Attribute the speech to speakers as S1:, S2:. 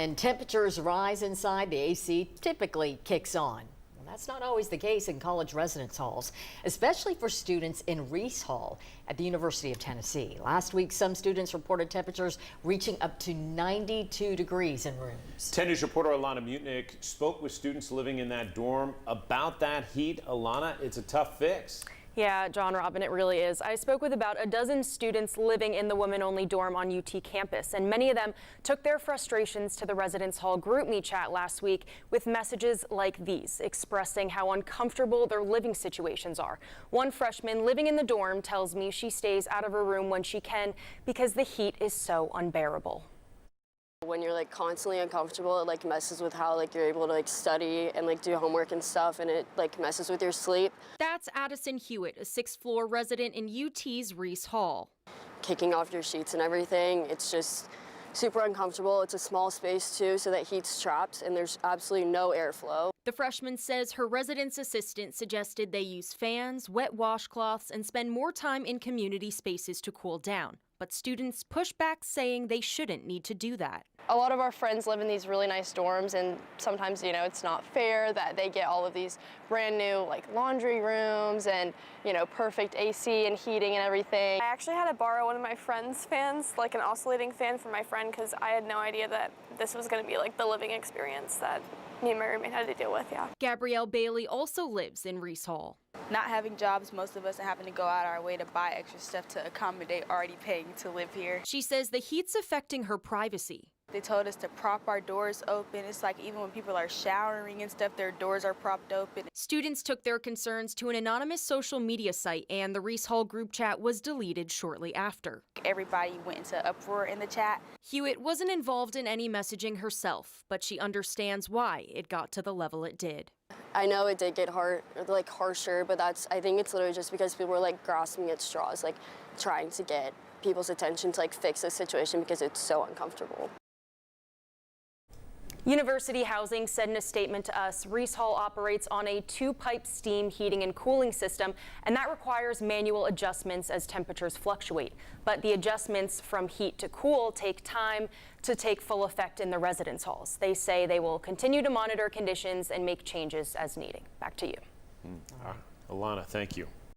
S1: And temperatures rise inside, the AC typically kicks on. Well, that's not always the case in college residence halls, especially for students in Reese Hall at the University of Tennessee. Last week, some students reported temperatures reaching up to 92 degrees in rooms.
S2: 10 News reporter Alana Mutnick spoke with students living in that dorm about that heat. Alana, it's a tough fix.
S3: Yeah, John Robin, it really is. I spoke with about a dozen students living in the women-only dorm on UT campus, and many of them took their frustrations to the residence hall GroupMe chat last week with messages like these, expressing how uncomfortable their living situations are. One freshman living in the dorm tells me she stays out of her room when she can because the heat is so unbearable.
S4: When you're constantly uncomfortable, it messes with how you're able to study and do homework and stuff, and it messes with your sleep.
S3: That's Addison Hewitt, a sixth-floor resident in UT's Reese Hall.
S4: Kicking off your sheets and everything, it's just super uncomfortable. It's a small space too, so that heat's trapped and there's absolutely no airflow.
S3: The freshman says her residence assistant suggested they use fans, wet washcloths, and spend more time in community spaces to cool down. But students push back, saying they shouldn't need to do that.
S5: A lot of our friends live in these really nice dorms, and sometimes, it's not fair that they get all of these brand new laundry rooms and, perfect AC and heating and everything.
S6: I actually had to borrow one of my friend's fans, an oscillating fan for my friend, because I had no idea that this was going to be the living experience that me and my roommate had to deal with, yeah.
S3: Gabrielle Bailey also lives in Reese Hall.
S7: Not having jobs, most of us are having to go out our way to buy extra stuff to accommodate already paying to live here.
S3: She says the heat's affecting her privacy.
S7: They told us to prop our doors open. It's even when people are showering and stuff, their doors are propped open.
S3: Students took their concerns to an anonymous social media site, and the Reese Hall group chat was deleted shortly after.
S7: Everybody went into uproar in the chat.
S3: Hewitt wasn't involved in any messaging herself, but she understands why it got to the level it did.
S4: I know it did get harsher, but I think it's literally just because people were grasping at straws, trying to get people's attention to fix the situation because it's so uncomfortable.
S3: University Housing said in a statement to us, Reese Hall operates on a two-pipe steam heating and cooling system, and that requires manual adjustments as temperatures fluctuate. But the adjustments from heat to cool take time to take full effect in the residence halls. They say they will continue to monitor conditions and make changes as needed. Back to you.
S2: Alana, thank you.